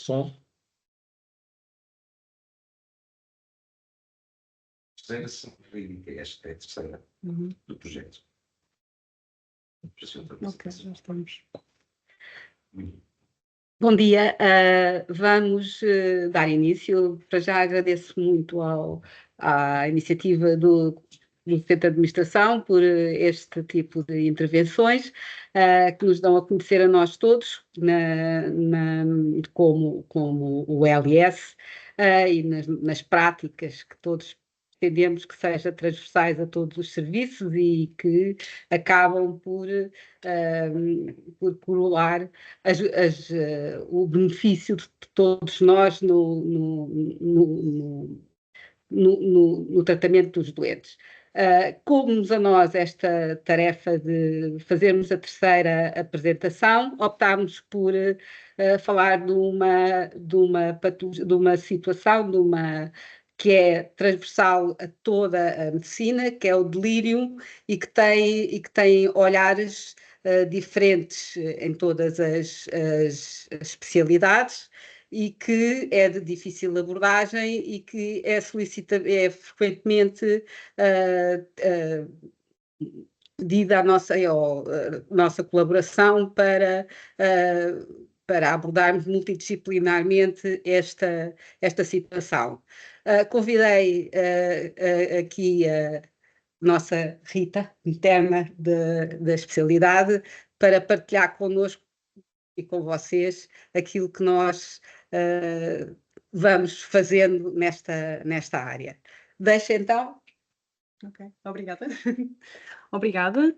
som. Terceira verídica, esta é a terceira do projeto. Ok, já estamos. Bom dia, vamos dar início. Para já agradeço muito à iniciativa do Centro de Administração por este tipo de intervenções que nos dão a conhecer a nós todos como o LS e nas práticas que todos entendemos que seja transversais a todos os serviços e que acabam por coroar o benefício de todos nós no tratamento dos doentes. Como-nos a nós esta tarefa de fazermos a terceira apresentação, optámos por falar de uma situação, que é transversal a toda a medicina, que é o delírio e que tem olhares diferentes em todas as especialidades e que é de difícil abordagem e que é frequentemente pedida a nossa colaboração para abordarmos multidisciplinarmente esta situação. Convidei aqui a nossa Rita, interna da especialidade, para partilhar connosco e com vocês aquilo que nós vamos fazendo nesta área. Deixa então. Ok, obrigada. Obrigada.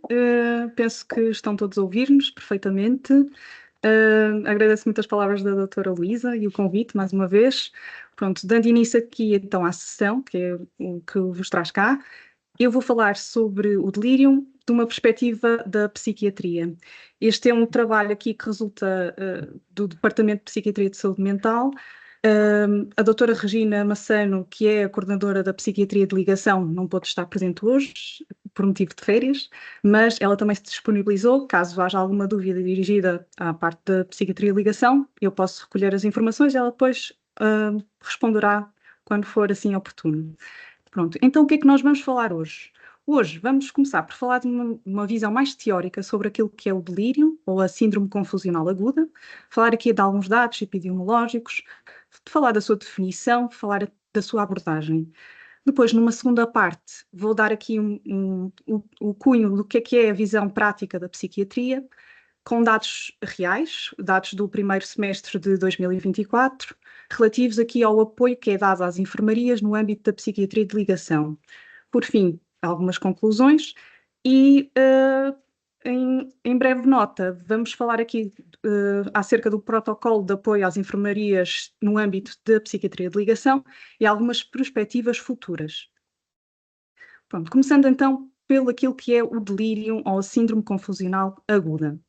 Penso que estão todos a ouvir-nos perfeitamente. Agradeço muito as palavras da doutora Luísa e o convite, mais uma vez. Pronto, dando início aqui então à sessão, que é o que vos traz cá, eu vou falar sobre o delírio de uma perspectiva da psiquiatria. Este é um trabalho aqui que resulta do Departamento de Psiquiatria e de Saúde Mental. A doutora Regina Massano, que é a coordenadora da Psiquiatria de Ligação, não pôde estar presente hoje, por motivo de férias, mas ela também se disponibilizou, caso haja alguma dúvida dirigida à parte da Psiquiatria de Ligação, eu posso recolher as informações e ela depois responderá quando for assim oportuno. Pronto, então o que é que nós vamos falar hoje? Hoje vamos começar por falar de uma visão mais teórica sobre aquilo que é o delírio, ou a síndrome confusional aguda, falar aqui de alguns dados epidemiológicos, falar da sua definição, falar da sua abordagem. Depois, numa segunda parte, vou dar aqui o cunho do que é a visão prática da psiquiatria, com dados reais, dados do primeiro semestre de 2024, relativos aqui ao apoio que é dado às enfermarias no âmbito da psiquiatria de ligação. Por fim, algumas conclusões e, em breve nota, vamos falar aqui acerca do protocolo de apoio às enfermarias no âmbito da psiquiatria de ligação e algumas perspectivas futuras. Pronto, começando então pelo aquilo que é o delírio ou a síndrome confusional aguda.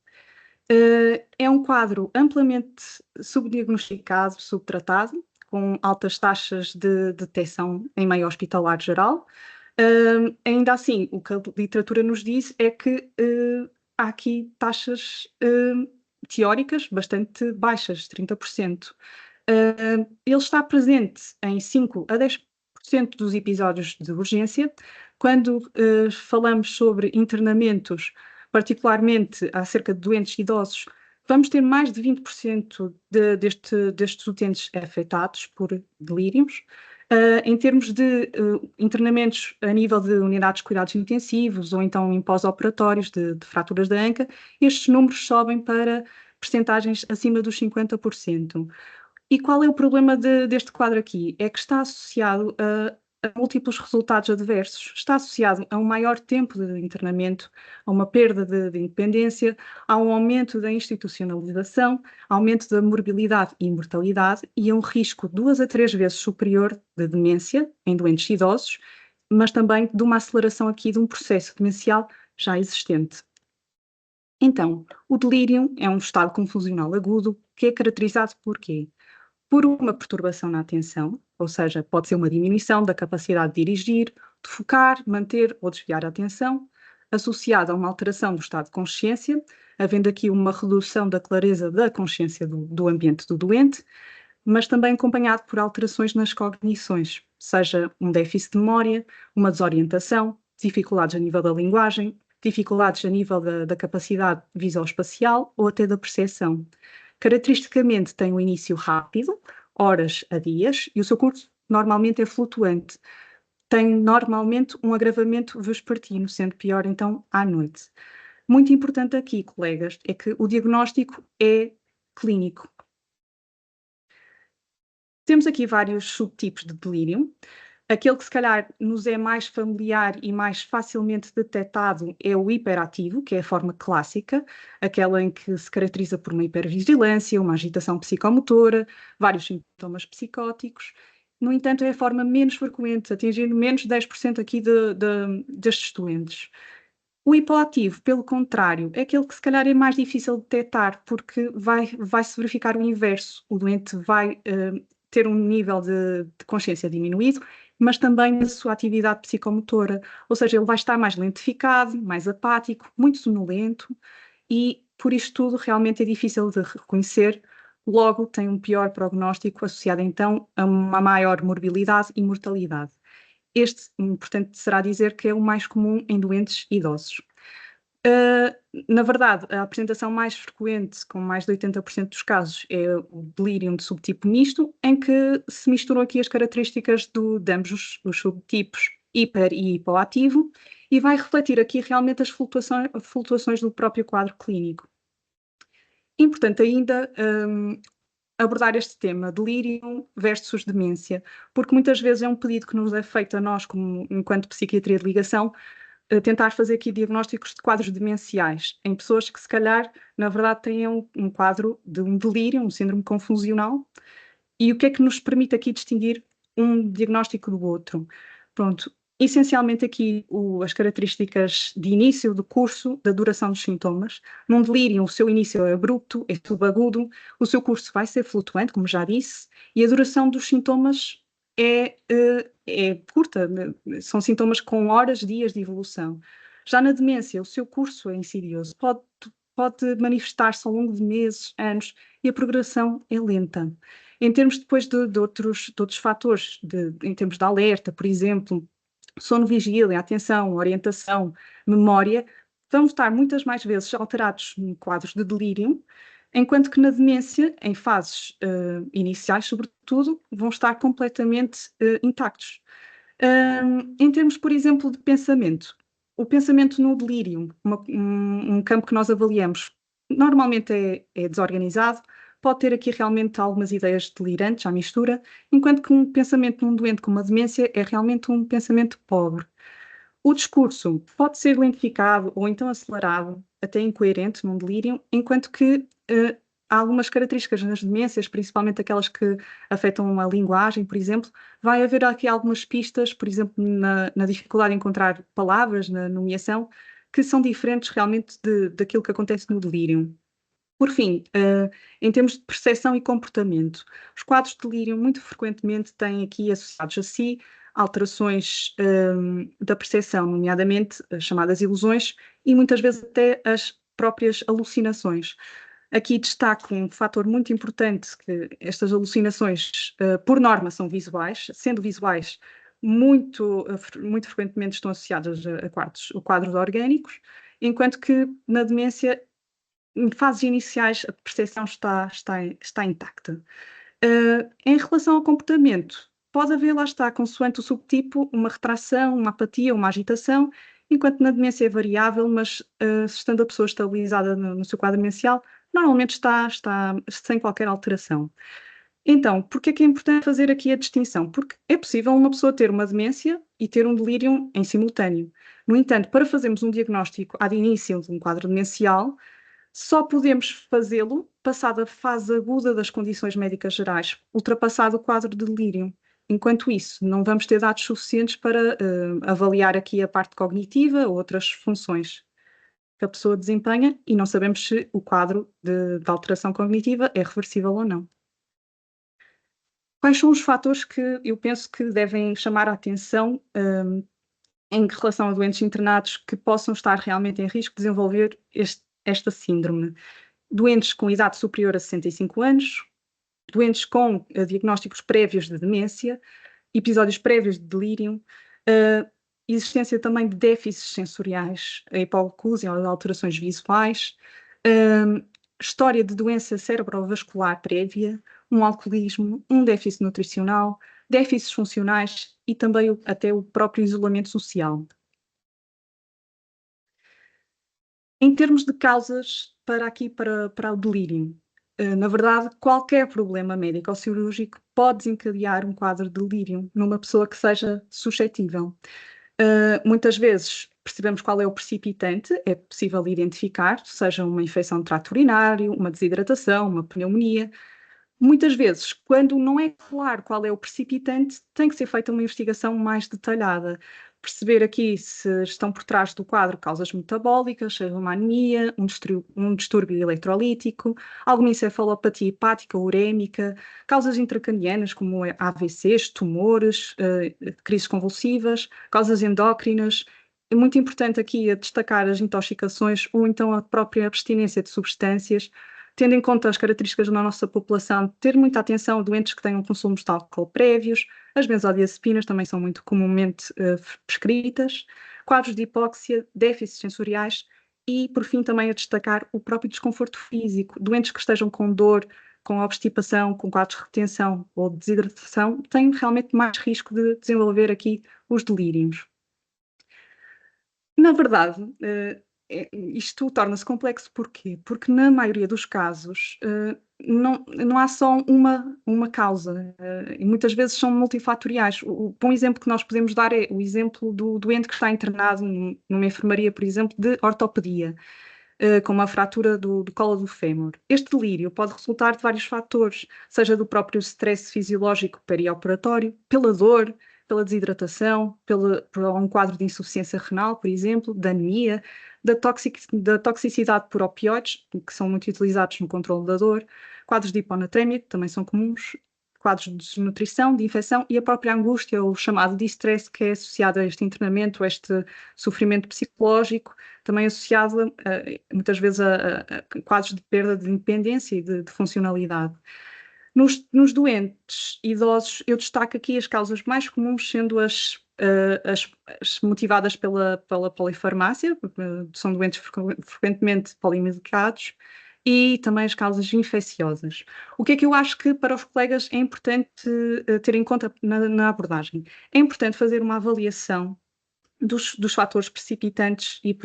É um quadro amplamente subdiagnosticado, subtratado, com altas taxas de detecção em meio hospitalar geral. Ainda assim, o que a literatura nos diz é que há aqui taxas teóricas bastante baixas, 30%. Ele está presente em 5 a 10% dos episódios de urgência. Quando falamos sobre internamentos, particularmente acerca de doentes idosos, vamos ter mais de 20% destes utentes afetados por delírios. Em termos de internamentos a nível de unidades de cuidados intensivos ou então em pós-operatórios de fraturas da anca, estes números sobem para percentagens acima dos 50%. E qual é o problema deste quadro aqui? É que está associado a múltiplos resultados adversos. Está associado a um maior tempo de internamento, a uma perda de independência, a um aumento da institucionalização, aumento da morbilidade e mortalidade e a um risco 2 a 3 vezes superior de demência em doentes idosos, mas também de uma aceleração aqui de um processo demencial já existente. Então, o delírio é um estado confusional agudo que é caracterizado por quê? Por uma perturbação na atenção, ou seja, pode ser uma diminuição da capacidade de dirigir, de focar, manter ou desviar a atenção, associada a uma alteração do estado de consciência, havendo aqui uma redução da clareza da consciência do ambiente do doente, mas também acompanhado por alterações nas cognições, seja um déficit de memória, uma desorientação, dificuldades a nível da linguagem, dificuldades a nível da capacidade visoespacial ou até da percepção. Caracteristicamente tem um início rápido, horas a dias, e o seu curso normalmente é flutuante. Tem normalmente um agravamento vespertino, sendo pior então à noite. Muito importante aqui, colegas, é que o diagnóstico é clínico. Temos aqui vários subtipos de delírio. Aquele que se calhar nos é mais familiar e mais facilmente detectado é o hiperativo, que é a forma clássica, aquela em que se caracteriza por uma hipervigilância, uma agitação psicomotora, vários sintomas psicóticos. No entanto, é a forma menos frequente, atingindo menos de 10% aqui destes doentes. O hipoativo, pelo contrário, é aquele que se calhar é mais difícil de detectar, porque vai-se verificar o inverso. O doente vai ter um nível de consciência diminuído, mas também a sua atividade psicomotora, ou seja, ele vai estar mais lentificado, mais apático, muito sonolento, e por isto tudo realmente é difícil de reconhecer, logo tem um pior prognóstico associado então a uma maior morbilidade e mortalidade. Este, portanto, será dizer que é o mais comum em doentes idosos. Na verdade, a apresentação mais frequente, com mais de 80% dos casos, é o delírio de subtipo misto, em que se misturam aqui as características de ambos os subtipos, hiper e hipoativo, e vai refletir aqui realmente as flutuações do próprio quadro clínico. Importante ainda abordar este tema, delírio versus demência, porque muitas vezes é um pedido que nos é feito a nós, como, enquanto psiquiatria de ligação, tentar fazer aqui diagnósticos de quadros demenciais, em pessoas que se calhar, na verdade, têm um quadro de um delírio, um síndrome confusional, e o que é que nos permite aqui distinguir um diagnóstico do outro? Pronto, essencialmente aqui as características de início do curso, da duração dos sintomas. Num delírio, o seu início é abrupto, é subagudo, o seu curso vai ser flutuante, como já disse, e a duração dos sintomas é curta, são sintomas com horas, dias de evolução. Já na demência, o seu curso é insidioso, pode manifestar-se ao longo de meses, anos, e a progressão é lenta. Em termos depois de outros fatores, em termos de alerta, por exemplo, sono vigília, atenção, orientação, memória, vão estar muitas mais vezes alterados em quadros de delírio, enquanto que na demência, em fases iniciais, sobretudo, vão estar completamente intactos. Em termos, por exemplo, de pensamento, o pensamento no delírio, um campo que nós avaliamos, normalmente é desorganizado, pode ter aqui realmente algumas ideias delirantes à mistura, enquanto que um pensamento num doente com uma demência é realmente um pensamento pobre. O discurso pode ser lentificado ou então acelerado, até incoerente num delírio, enquanto que há algumas características nas demências, principalmente aquelas que afetam a linguagem, por exemplo, vai haver aqui algumas pistas, por exemplo, na dificuldade de encontrar palavras, na nomeação, que são diferentes realmente daquilo que acontece no delírio. Por fim, em termos de percepção e comportamento, os quadros de delírio muito frequentemente têm aqui associados a si alterações da percepção, nomeadamente as chamadas ilusões e muitas vezes até as próprias alucinações. Aqui destaco um fator muito importante, que estas alucinações, por norma, são visuais, sendo visuais, muito frequentemente estão associadas a quadros orgânicos, enquanto que na demência, em fases iniciais, a percepção está intacta. Em relação ao comportamento, pode haver, lá está, consoante o subtipo, uma retração, uma apatia, uma agitação, enquanto na demência é variável, mas estando a pessoa estabilizada no seu quadro demencial, normalmente está sem qualquer alteração. Então, por que é importante fazer aqui a distinção? Porque é possível uma pessoa ter uma demência e ter um delírio em simultâneo. No entanto, para fazermos um diagnóstico ad início de um quadro demencial, só podemos fazê-lo passada a fase aguda das condições médicas gerais, ultrapassado o quadro de delírio. Enquanto isso, não vamos ter dados suficientes para avaliar aqui a parte cognitiva ou outras funções que a pessoa desempenha e não sabemos se o quadro de alteração cognitiva é reversível ou não. Quais são os fatores que eu penso que devem chamar a atenção em relação a doentes internados que possam estar realmente em risco de desenvolver esta síndrome? Doentes com idade superior a 65 anos, doentes com diagnósticos prévios de demência, episódios prévios de delírio, existência também de déficits sensoriais, a hipoacúsia ou alterações visuais, história de doença cerebrovascular prévia, um alcoolismo, um déficit nutricional, déficits funcionais e também até o próprio isolamento social. Em termos de causas para o delírio, na verdade, qualquer problema médico ou cirúrgico pode desencadear um quadro de delírio numa pessoa que seja suscetível. Muitas vezes percebemos qual é o precipitante, é possível identificar, seja uma infecção de trato urinário, uma desidratação, uma pneumonia. Muitas vezes, quando não é claro qual é o precipitante, tem que ser feita uma investigação mais detalhada. Perceber aqui se estão por trás do quadro causas metabólicas, seja uma anemia, um distúrbio eletrolítico, alguma encefalopatia hepática ou urémica, causas intracranianas como AVCs, tumores, crises convulsivas, causas endócrinas. É muito importante aqui destacar as intoxicações ou então a própria abstinência de substâncias, tendo em conta as características da nossa população, ter muita atenção a doentes que tenham consumos de álcool prévios, as benzodiazepinas também são muito comumente prescritas, quadros de hipóxia, déficits sensoriais e, por fim, também a destacar o próprio desconforto físico. Doentes que estejam com dor, com obstipação, com quadros de retenção ou desidratação, têm realmente mais risco de desenvolver aqui os delírios. Na verdade, isto torna-se complexo porquê? Porque na maioria dos casos não há só uma causa e muitas vezes são multifatoriais. O bom exemplo que nós podemos dar é o exemplo do doente que está internado numa enfermaria, por exemplo, de ortopedia, com uma fratura do colo do fémur. Este delírio pode resultar de vários fatores, seja do próprio stress fisiológico perioperatório, pela dor, pela desidratação, por um quadro de insuficiência renal, por exemplo, da anemia, da toxicidade por opioides, que são muito utilizados no controle da dor, quadros de hiponatremia, que também são comuns, quadros de desnutrição, de infecção e a própria angústia, ou chamado distress, que é associado a este internamento, a este sofrimento psicológico, também associado muitas vezes a quadros de perda de independência e de funcionalidade. Nos doentes idosos, eu destaco aqui as causas mais comuns, sendo as motivadas pela polifarmácia, são doentes frequentemente polimedicados, e também as causas infecciosas. O que é que eu acho que para os colegas é importante ter em conta na abordagem? É importante fazer uma avaliação dos fatores precipitantes e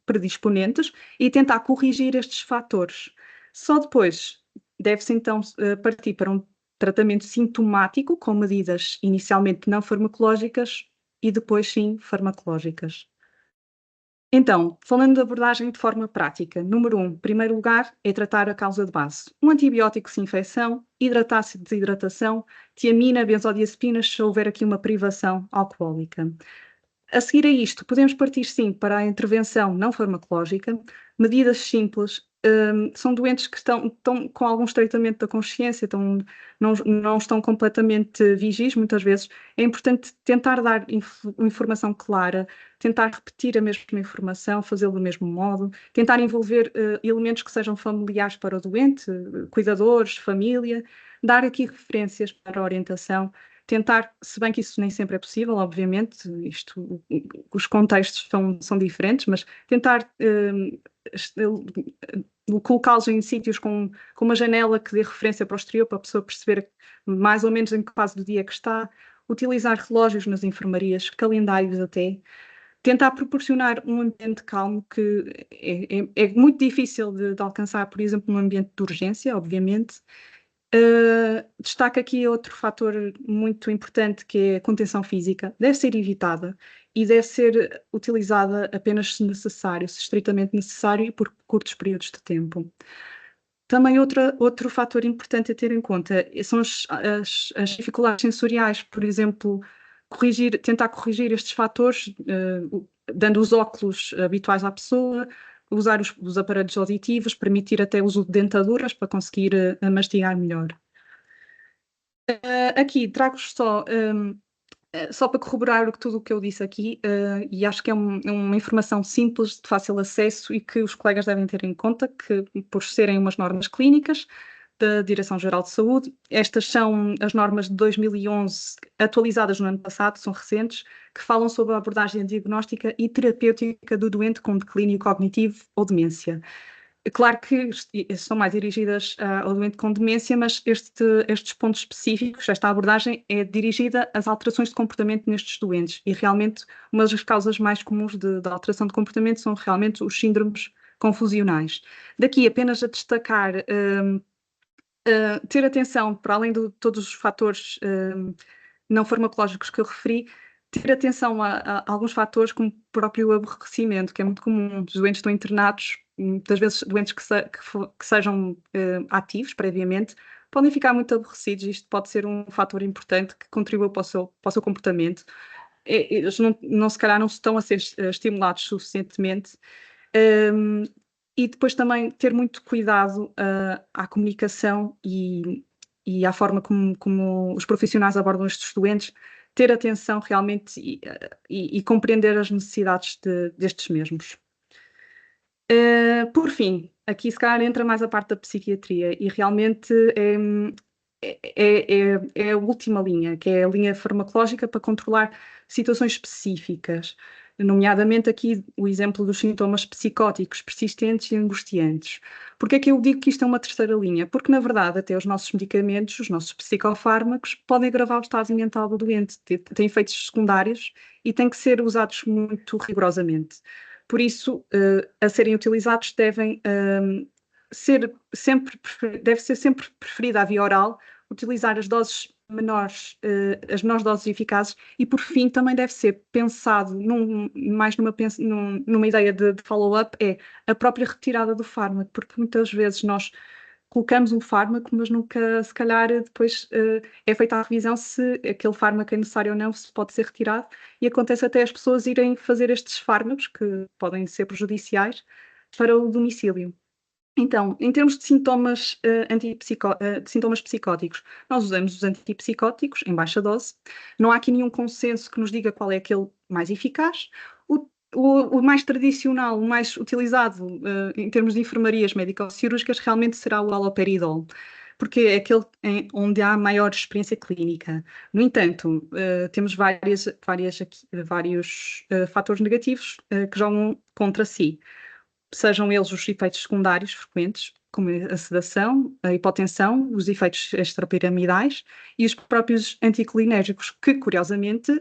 predisponentes e tentar corrigir estes fatores. Só depois deve-se então partir para um tratamento sintomático com medidas inicialmente não farmacológicas e depois sim farmacológicas. Então, falando de abordagem de forma prática, número 1, em primeiro lugar, é tratar a causa de base. Um antibiótico se infecção, hidratar-se de desidratação, tiamina, benzodiazepinas, se houver aqui uma privação alcoólica. A seguir a isto, podemos partir sim para a intervenção não farmacológica, medidas simples. São doentes que estão com algum estreitamento da consciência, não estão completamente vigis, muitas vezes. É importante tentar dar informação clara, tentar repetir a mesma informação, fazê-lo do mesmo modo, tentar envolver elementos que sejam familiares para o doente, cuidadores, família, dar aqui referências para a orientação. Tentar, se bem que isso nem sempre é possível, obviamente, os contextos são diferentes, mas tentar colocá-los em sítios com uma janela que dê referência para o exterior, para a pessoa perceber mais ou menos em que fase do dia que está, utilizar relógios nas enfermarias, calendários até, tentar proporcionar um ambiente calmo que é muito difícil de alcançar, por exemplo, num ambiente de urgência, obviamente. Destaco aqui outro fator muito importante, que é a contenção física. Deve ser evitada e deve ser utilizada apenas se necessário, se estritamente necessário e por curtos períodos de tempo. Também outro fator importante a ter em conta são as dificuldades sensoriais, por exemplo, tentar corrigir estes fatores, dando os óculos habituais à pessoa, usar os aparelhos auditivos, permitir até o uso de dentaduras para conseguir mastigar melhor. Aqui trago-vos só para corroborar tudo o que eu disse aqui, e acho que é uma informação simples, de fácil acesso e que os colegas devem ter em conta, que por serem umas normas clínicas, da Direção-Geral de Saúde. Estas são as normas de 2011, atualizadas no ano passado, são recentes, que falam sobre a abordagem diagnóstica e terapêutica do doente com declínio cognitivo ou demência. Claro que são mais dirigidas ao doente com demência, mas estes pontos específicos, esta abordagem é dirigida às alterações de comportamento nestes doentes e realmente uma das causas mais comuns de alteração de comportamento são realmente os síndromes confusionais. Daqui apenas a destacar, ter atenção, para além de todos os fatores não farmacológicos que eu referi, ter atenção a alguns fatores como o próprio aborrecimento, que é muito comum. Os doentes estão internados, muitas vezes doentes que sejam ativos previamente, podem ficar muito aborrecidos. Isto pode ser um fator importante que contribua para o seu comportamento. Eles se calhar não estão a ser estimulados suficientemente. E depois também ter muito cuidado à comunicação e à forma como os profissionais abordam estes doentes, ter atenção realmente e compreender as necessidades destes mesmos. Por fim, aqui se calhar entra mais a parte da psiquiatria e realmente é a última linha, que é a linha farmacológica para controlar situações específicas, nomeadamente aqui o exemplo dos sintomas psicóticos persistentes e angustiantes. Porque é que eu digo que isto é uma terceira linha? Porque, na verdade, até os nossos medicamentos, os nossos psicofármacos, podem agravar o estado mental do doente, têm efeitos secundários e têm que ser usados muito rigorosamente. Por isso, a serem utilizados deve ser sempre preferida a via oral, utilizar as doses menores, as menores doses eficazes e, por fim, também deve ser pensado mais numa ideia de follow-up, é a própria retirada do fármaco, porque muitas vezes nós colocamos um fármaco, mas nunca, se calhar, depois é feita a revisão se aquele fármaco é necessário ou não, se pode ser retirado, e acontece até as pessoas irem fazer estes fármacos, que podem ser prejudiciais, para o domicílio. Então, em termos de sintomas, de sintomas psicóticos, nós usamos os antipsicóticos em baixa dose. Não há aqui nenhum consenso que nos diga qual é aquele mais eficaz. O mais tradicional, o mais utilizado em termos de enfermarias médico-cirúrgicas, realmente será o haloperidol, porque é aquele onde há maior experiência clínica. No entanto, temos vários fatores negativos que jogam contra si. Sejam eles os efeitos secundários frequentes, como a sedação, a hipotensão, os efeitos extrapiramidais e os próprios anticolinérgicos, que, curiosamente,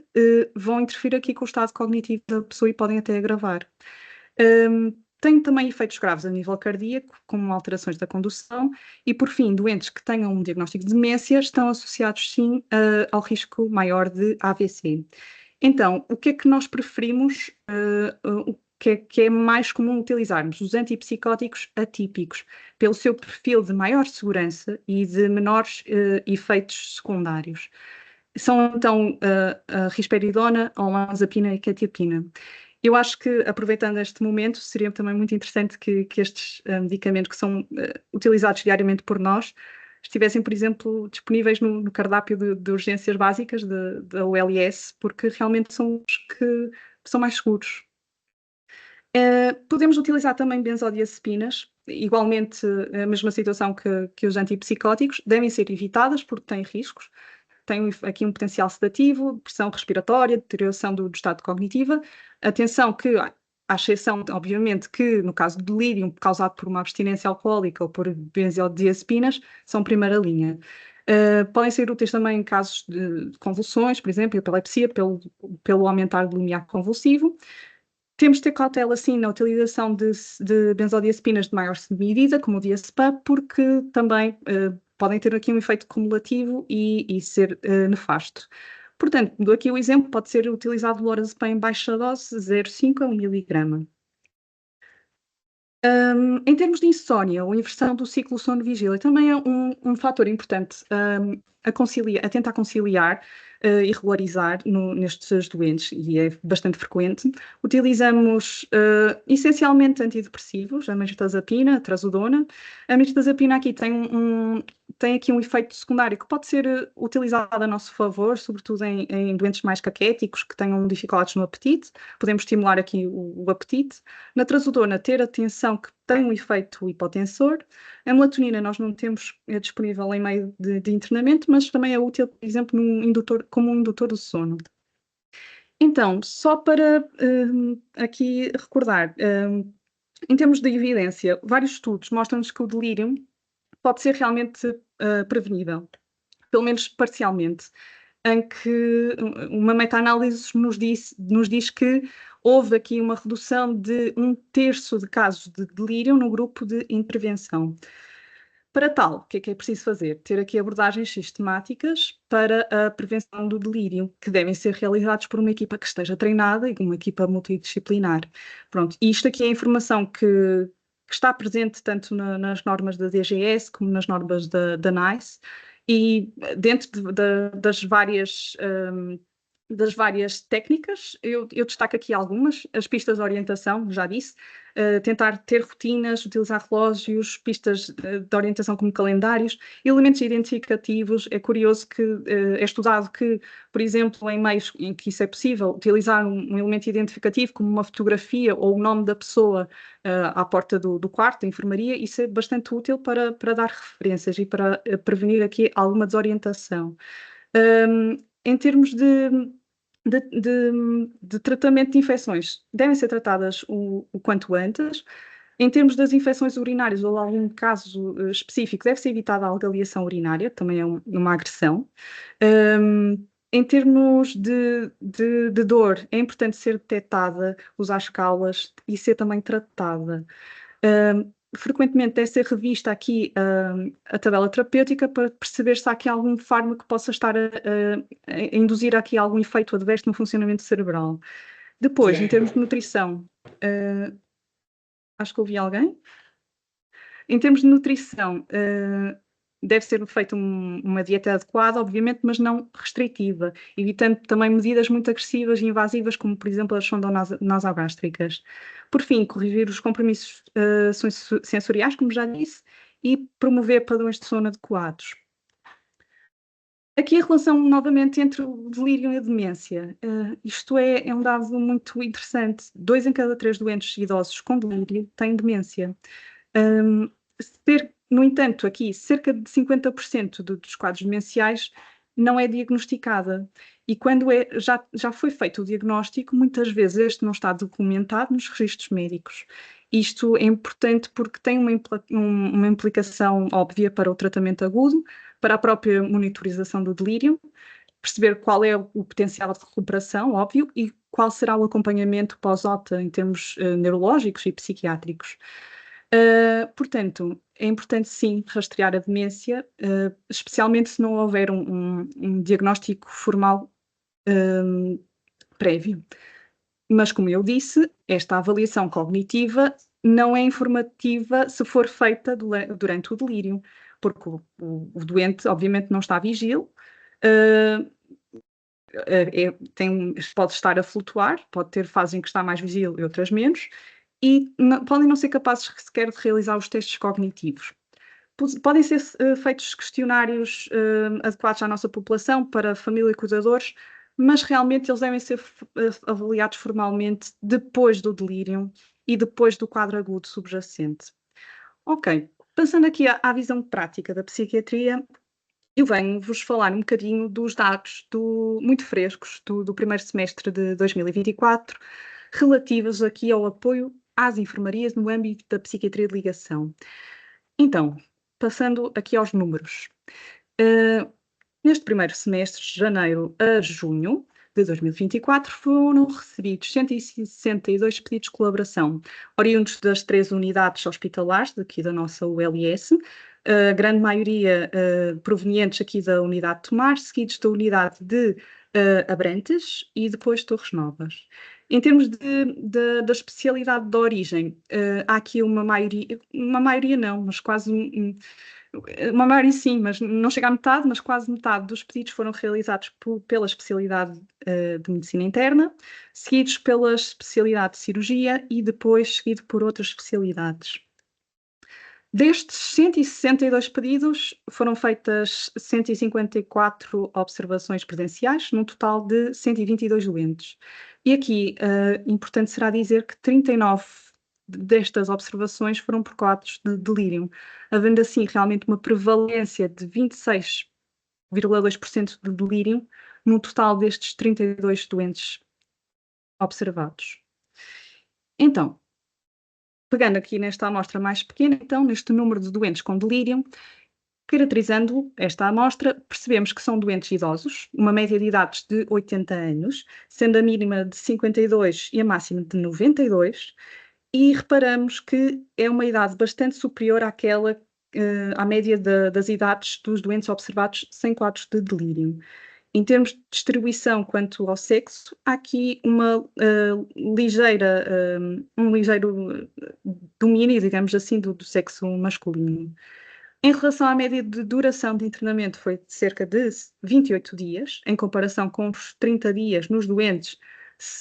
vão interferir aqui com o estado cognitivo da pessoa e podem até agravar. Tem também efeitos graves a nível cardíaco, como alterações da condução e, por fim, doentes que tenham um diagnóstico de demência estão associados, sim, ao risco maior de AVC. Então, o que é que nós preferimos, que é mais comum utilizarmos? Os antipsicóticos atípicos, pelo seu perfil de maior segurança e de menores efeitos secundários. São, então, a risperidona, a olanzapina e a quetiapina. Eu acho que, aproveitando este momento, seria também muito interessante que estes medicamentos que são utilizados diariamente por nós estivessem, por exemplo, disponíveis no cardápio de urgências básicas da OLS, porque realmente são os que são mais seguros. Podemos utilizar também benzodiazepinas, igualmente a mesma situação que os antipsicóticos, devem ser evitadas porque têm riscos. Tem aqui um potencial sedativo, pressão respiratória, deterioração do estado cognitivo. Atenção que, à exceção, obviamente, que no caso de delírio causado por uma abstinência alcoólica ou por benzodiazepinas, são primeira linha. Podem ser úteis também em casos de convulsões, por exemplo, epilepsia, pelo aumentar do limiar convulsivo. Temos de ter cautela, sim, na utilização de benzodiazepinas de maior medida, como o diazepam, porque também podem ter aqui um efeito cumulativo e ser nefasto. Portanto, dou aqui o exemplo, pode ser utilizado o lorazepam em baixa dose, 0,5 a 1 miligrama. Em termos de insónia ou inversão do ciclo sono-vigília, também é um fator importante a tentar conciliar e regularizar nestes doentes, e é bastante frequente. Utilizamos essencialmente antidepressivos, a mirtazapina, a trazodona. A mirtazapina aqui tem aqui um efeito secundário que pode ser utilizado a nosso favor, sobretudo em doentes mais caquéticos que tenham dificuldades no apetite. Podemos estimular aqui o apetite. Na trazodona, ter atenção que tem um efeito hipotensor. A melatonina nós não temos disponível em meio de internamento, mas também é útil, por exemplo, como um indutor do sono. Então, só para aqui recordar, em termos de evidência, vários estudos mostram-nos que o delírio pode ser realmente prevenível, pelo menos parcialmente, em que uma meta-análise nos diz que houve aqui uma redução de 1/3 de casos de delírio no grupo de intervenção. Para tal, o que é preciso fazer? Ter aqui abordagens sistemáticas para a prevenção do delírio, que devem ser realizados por uma equipa que esteja treinada e uma equipa multidisciplinar. Pronto, e isto aqui é informação que está presente tanto nas normas da DGS como nas normas da NICE, e dentro das várias técnicas, eu destaco aqui algumas: as pistas de orientação, já disse, tentar ter rotinas, utilizar relógios, pistas de orientação como calendários, elementos identificativos. É curioso que é estudado que, por exemplo, em meios em que isso é possível, utilizar um elemento identificativo como uma fotografia ou o nome da pessoa à porta do quarto, da enfermaria, isso é bastante útil para dar referências e para prevenir aqui alguma desorientação. Em termos de tratamento de infecções, devem ser tratadas o quanto antes. Em termos das infecções urinárias ou algum caso específico, deve ser evitada a algaliação urinária, também é uma agressão. Em termos de dor, é importante ser detectada, usar escalas e ser também tratada. Frequentemente deve ser revista aqui a tabela terapêutica para perceber se há aqui algum fármaco que possa estar a induzir aqui algum efeito adverso no funcionamento cerebral. Depois, em termos de nutrição, acho que ouvi alguém. Em termos de nutrição, deve ser feita uma dieta adequada, obviamente, mas não restritiva, evitando também medidas muito agressivas e invasivas, como, por exemplo, as sondonasogástricas. Por fim, corrigir os compromissos sensoriais, como já disse, e promover padrões de sono adequados. Aqui a relação, novamente, entre o delírio e a demência. Isto é um dado muito interessante. 2 em cada 3 doentes idosos com delírio têm demência. No entanto, aqui, cerca de 50% dos quadros demenciais não é diagnosticada. E quando já foi feito o diagnóstico, muitas vezes este não está documentado nos registros médicos. Isto é importante porque tem uma implicação óbvia para o tratamento agudo, para a própria monitorização do delírio, perceber qual é o potencial de recuperação, óbvio, e qual será o acompanhamento pós-alta em termos neurológicos e psiquiátricos. Portanto, é importante sim rastrear a demência, especialmente se não houver um diagnóstico formal prévio. Mas, como eu disse, esta avaliação cognitiva não é informativa se for feita durante o delírio, porque o doente, obviamente, não está vigil, pode estar a flutuar, pode ter fases em que está mais vigil e outras menos, e podem não ser capazes sequer de realizar os testes cognitivos. Podem ser feitos questionários adequados à nossa população, para família e cuidadores, mas realmente eles devem ser avaliados formalmente depois do delírio e depois do quadro agudo subjacente. Ok, passando aqui à visão prática da psiquiatria, eu venho-vos falar um bocadinho dos dados muito frescos do primeiro semestre de 2024, relativos aqui ao apoio às enfermarias no âmbito da psiquiatria de ligação. Então, passando aqui aos números. Neste primeiro semestre, de janeiro a junho de 2024, foram recebidos 162 pedidos de colaboração, oriundos das 3 unidades hospitalares daqui da nossa ULS, a grande maioria provenientes aqui da unidade de Tomar, seguidos da unidade de Abrantes e depois Torres Novas. Em termos da especialidade de origem, há aqui uma maioria não, mas quase uma maioria sim, mas não chega à metade, mas quase metade dos pedidos foram realizados pela especialidade de medicina interna, seguidos pela especialidade de cirurgia e depois seguido por outras especialidades. Destes 162 pedidos, foram feitas 154 observações presenciais, num total de 122 doentes. E aqui, importante será dizer que 39 destas observações foram por quadros de delírio, havendo assim realmente uma prevalência de 26,2% de delírio no total destes 32 doentes observados. Então, pegando aqui nesta amostra mais pequena, então, neste número de doentes com delírio, caracterizando esta amostra, percebemos que são doentes idosos, uma média de idades de 80 anos, sendo a mínima de 52 e a máxima de 92, e reparamos que é uma idade bastante superior àquela, à média das idades dos doentes observados sem quadros de delírio. Em termos de distribuição quanto ao sexo, há aqui um ligeiro domínio, digamos assim, do sexo masculino. Em relação à média de duração de internamento, foi de cerca de 28 dias, em comparação com os 30 dias nos doentes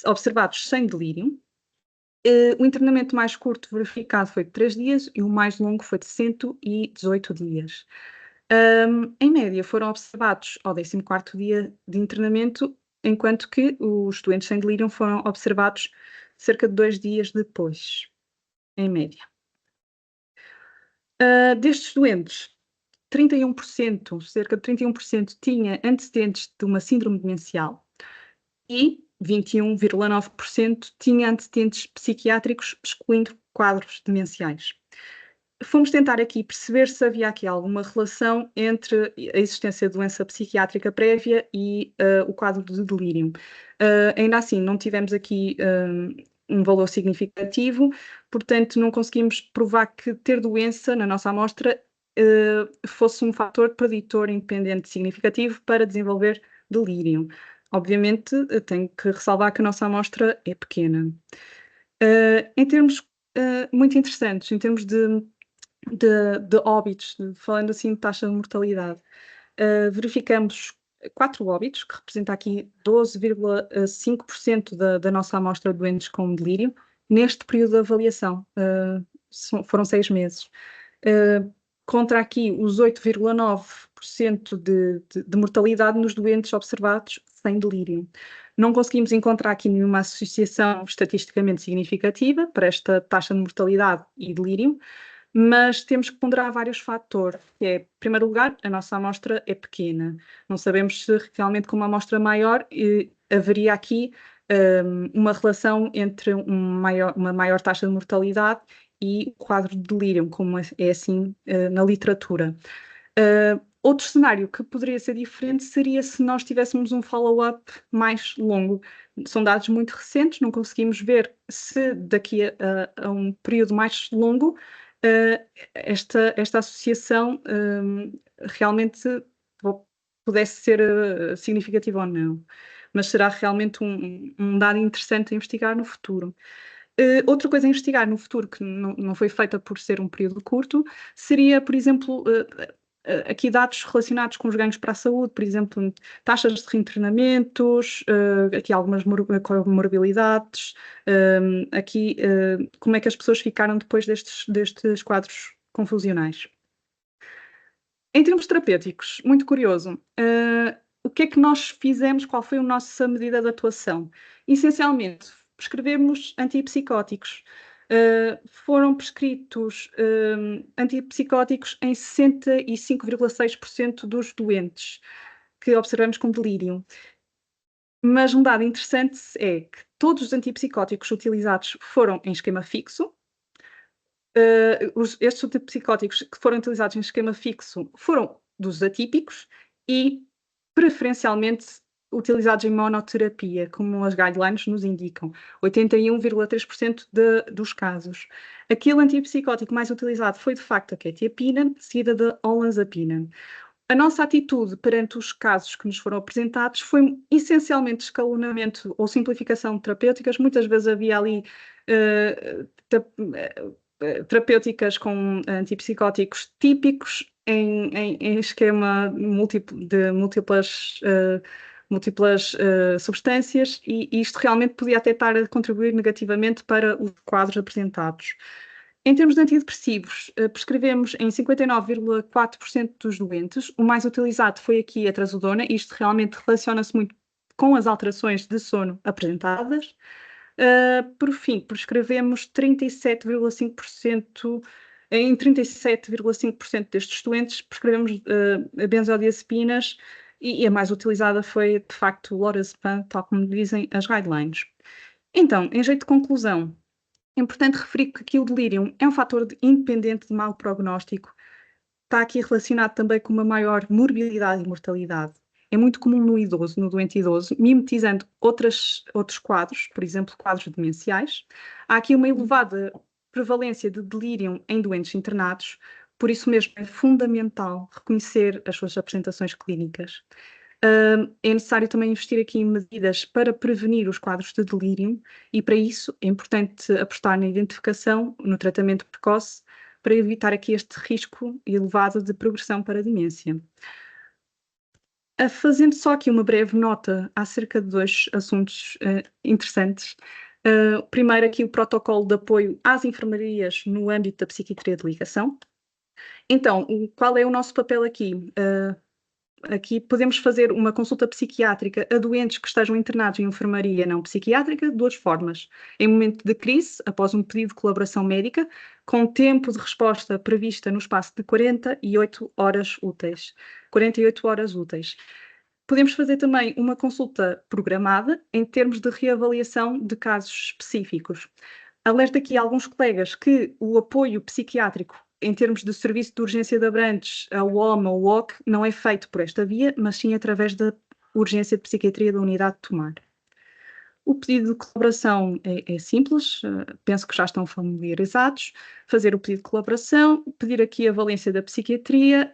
observados sem delírio. O internamento mais curto verificado foi de 3 dias e o mais longo foi de 118 dias. Em média, foram observados ao 14º dia de internamento, enquanto que os doentes sem delírio foram observados cerca de 2 dias depois, em média. Destes doentes, 31%, cerca de 31% tinha antecedentes de uma síndrome demencial e 21,9% tinha antecedentes psiquiátricos, excluindo quadros demenciais. Fomos tentar aqui perceber se havia aqui alguma relação entre a existência de doença psiquiátrica prévia e o quadro de delírio. Ainda assim, não tivemos aqui um valor significativo, portanto, não conseguimos provar que ter doença na nossa amostra fosse um fator preditor independente significativo para desenvolver delírio. Obviamente, tenho que ressalvar que a nossa amostra é pequena. Em termos muito interessantes, em termos de óbitos, falando assim de taxa de mortalidade, verificamos 4 óbitos, que representa aqui 12,5% da nossa amostra de doentes com delírio, neste período de avaliação, foram 6 meses. Contra aqui os 8,9% de mortalidade nos doentes observados sem delírio. Não conseguimos encontrar aqui nenhuma associação estatisticamente significativa para esta taxa de mortalidade e delírio, mas temos que ponderar vários fatores, que é, em primeiro lugar, a nossa amostra é pequena. Não sabemos se realmente com uma amostra maior haveria aqui uma relação entre uma maior taxa de mortalidade e o quadro de delírio, como é assim na literatura. Outro cenário que poderia ser diferente seria se nós tivéssemos um follow-up mais longo. São dados muito recentes, não conseguimos ver se daqui a um período mais longo esta associação realmente pudesse ser significativa ou não. Mas será realmente um dado interessante a investigar no futuro. Outra coisa a investigar no futuro, que não foi feita por ser um período curto, seria, por exemplo, aqui dados relacionados com os ganhos para a saúde, por exemplo, taxas de reinternamentos, aqui algumas comorbilidades, aqui como é que as pessoas ficaram depois destes quadros confusionais. Em termos terapêuticos, muito curioso, o que é que nós fizemos, qual foi a nossa medida de atuação? Essencialmente, prescrevemos antipsicóticos. Foram prescritos antipsicóticos em 65,6% dos doentes que observamos com delírio. Mas um dado interessante é que todos os antipsicóticos utilizados foram em esquema fixo. Estes antipsicóticos que foram utilizados em esquema fixo foram dos atípicos e, preferencialmente, utilizados em monoterapia, como as guidelines nos indicam, 81,3% dos casos. Aquele antipsicótico mais utilizado foi, de facto, a quetiapina, seguida da olanzapina. A nossa atitude perante os casos que nos foram apresentados foi essencialmente escalonamento ou simplificação de terapêuticas. Muitas vezes havia ali terapêuticas com antipsicóticos típicos em esquema de múltiplas substâncias, e isto realmente podia até estar a contribuir negativamente para os quadros apresentados. Em termos de antidepressivos, prescrevemos em 59,4% dos doentes. O mais utilizado foi aqui a trazodona. Isto realmente relaciona-se muito com as alterações de sono apresentadas. Por fim, prescrevemos 37,5%, em 37,5% destes doentes, prescrevemos benzodiazepinas e a mais utilizada foi, de facto, o lorazepam, tal como dizem as guidelines. Então, em jeito de conclusão, é importante referir que aqui o delírio é um fator independente de mau prognóstico. Está aqui relacionado também com uma maior morbilidade e mortalidade. É muito comum no idoso, no doente idoso, mimetizando outros quadros, por exemplo, quadros demenciais. Há aqui uma elevada prevalência de delírio em doentes internados, por isso mesmo é fundamental reconhecer as suas apresentações clínicas. É necessário também investir aqui em medidas para prevenir os quadros de delírio e, para isso, é importante apostar na identificação, no tratamento precoce, para evitar aqui este risco elevado de progressão para a demência. Fazendo só aqui uma breve nota acerca de dois assuntos interessantes. Primeiro, aqui o protocolo de apoio às enfermarias no âmbito da psiquiatria de ligação. Então, qual é o nosso papel aqui? Aqui podemos fazer uma consulta psiquiátrica a doentes que estejam internados em enfermaria não psiquiátrica de duas formas. Em momento de crise, após um pedido de colaboração médica, com tempo de resposta prevista no espaço de 48 horas úteis. 48 horas úteis. Podemos fazer também uma consulta programada em termos de reavaliação de casos específicos. Alerto aqui a alguns colegas que o apoio psiquiátrico em termos de serviço de urgência de Abrantes, a UOMA ou o OC, não é feito por esta via, mas sim através da urgência de psiquiatria da unidade de Tomar. O pedido de colaboração é simples, penso que já estão familiarizados. Fazer o pedido de colaboração, pedir aqui a valência da psiquiatria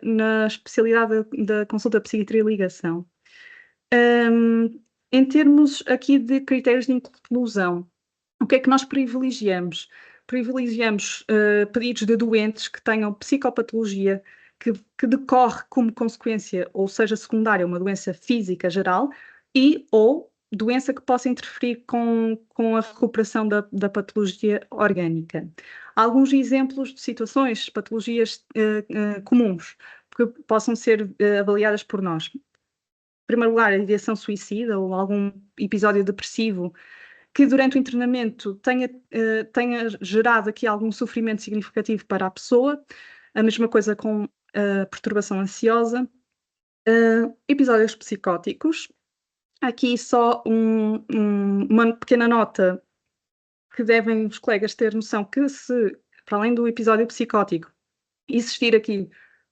na especialidade da consulta de psiquiatria e ligação. Em termos aqui de critérios de inclusão, o que é que nós privilegiamos? Privilegiamos pedidos de doentes que tenham psicopatologia que decorre como consequência, ou seja, secundária, uma doença física geral ou doença que possa interferir com a recuperação da patologia orgânica. Alguns exemplos de situações, patologias comuns, que possam ser avaliadas por nós. Em primeiro lugar, a ideação suicida ou algum episódio depressivo que durante o internamento tenha gerado aqui algum sofrimento significativo para a pessoa. A mesma coisa com a perturbação ansiosa. Episódios psicóticos. Aqui só uma pequena nota que devem os colegas ter noção que se, para além do episódio psicótico, existir aqui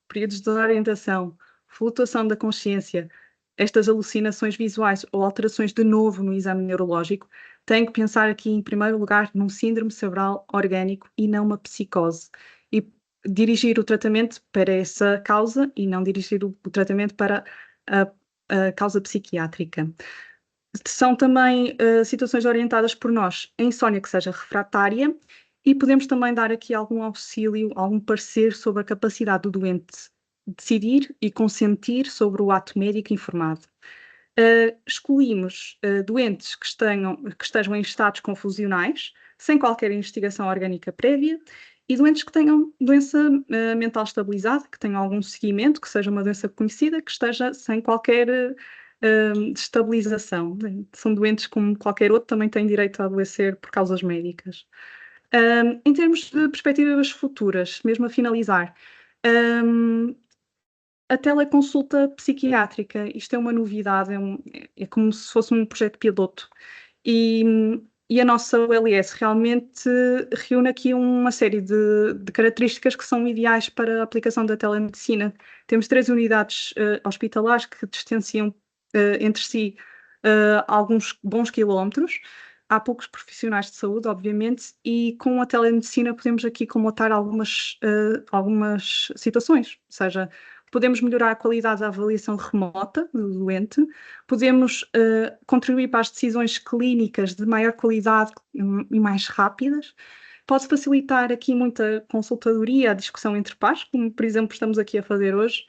períodos de desorientação, flutuação da consciência, estas alucinações visuais ou alterações de novo no exame neurológico, tem que pensar aqui, em primeiro lugar, num síndrome cerebral orgânico e não uma psicose. E dirigir o tratamento para essa causa e não dirigir o tratamento para a causa psiquiátrica. São também situações orientadas por nós em insónia que seja refratária e podemos também dar aqui algum auxílio, algum parecer sobre a capacidade do doente decidir e consentir sobre o ato médico informado. Excluímos doentes que estejam em estados confusionais, sem qualquer investigação orgânica prévia, e doentes que tenham doença mental estabilizada, que tenham algum seguimento, que seja uma doença conhecida, que esteja sem qualquer destabilização. São doentes como qualquer outro, também têm direito a adoecer por causas médicas. Em termos de perspectivas futuras, mesmo a finalizar, a teleconsulta psiquiátrica, isto é uma novidade, é como se fosse um projeto piloto. E a nossa ULS realmente reúne aqui uma série de características que são ideais para a aplicação da telemedicina. Temos 3 unidades hospitalares que distanciam entre si alguns bons quilómetros. Há poucos profissionais de saúde, obviamente, e com a telemedicina podemos aqui comatar algumas situações, ou seja, podemos melhorar a qualidade da avaliação remota do doente, podemos contribuir para as decisões clínicas de maior qualidade e mais rápidas, pode facilitar aqui muita consultadoria, a discussão entre pares, como por exemplo estamos aqui a fazer hoje.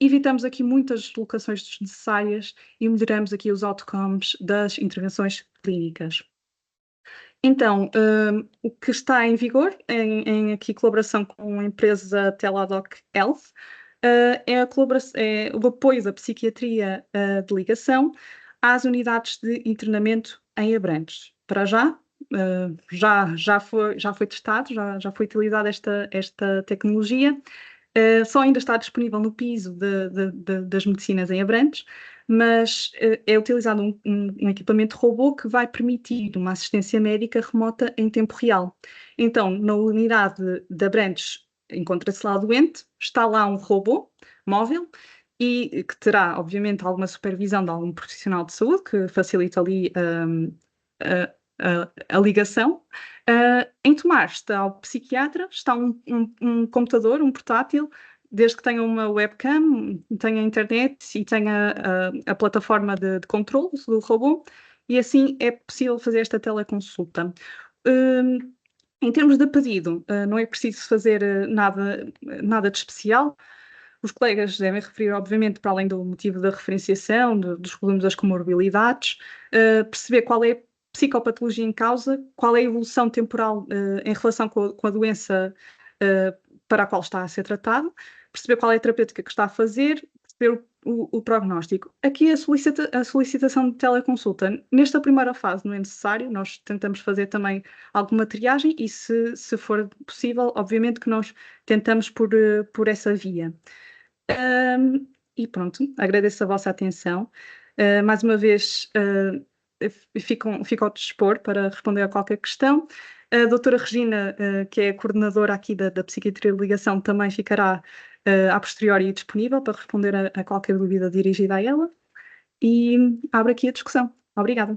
Evitamos aqui muitas deslocações desnecessárias e melhoramos aqui os outcomes das intervenções clínicas. Então, o que está em vigor, em aqui colaboração com a empresa Teladoc Health, é o apoio da psiquiatria de ligação às unidades de internamento em Abrantes. Para já foi testado, já foi utilizada esta tecnologia. Só ainda está disponível no piso das medicinas em Abrantes, mas é utilizado um equipamento robô que vai permitir uma assistência médica remota em tempo real. Então, na unidade de Abrantes encontra-se lá o doente, está lá um robô móvel e que terá, obviamente, alguma supervisão de algum profissional de saúde que facilita ali a ligação. Em Tomar está o psiquiatra, está um computador, um portátil, desde que tenha uma webcam, tenha internet e tenha a plataforma de controle do robô, e assim é possível fazer esta teleconsulta. Em termos de pedido, não é preciso fazer nada de especial. Os colegas devem referir, obviamente, para além do motivo da referenciação, dos volumes das comorbilidades, perceber qual é a psicopatologia em causa, qual é a evolução temporal em relação com a doença para a qual está a ser tratado, perceber qual é a terapêutica que está a fazer, perceber o prognóstico. Aqui a solicitação de teleconsulta, nesta primeira fase não é necessário, nós tentamos fazer também alguma triagem e se for possível, obviamente que nós tentamos por essa via. E pronto, agradeço a vossa atenção. Mais uma vez, fico ao dispor para responder a qualquer questão. A doutora Regina, que é a coordenadora aqui da Psiquiatria de Ligação, também ficará a posteriori disponível para responder a qualquer dúvida dirigida a ela. E abro aqui a discussão. Obrigada.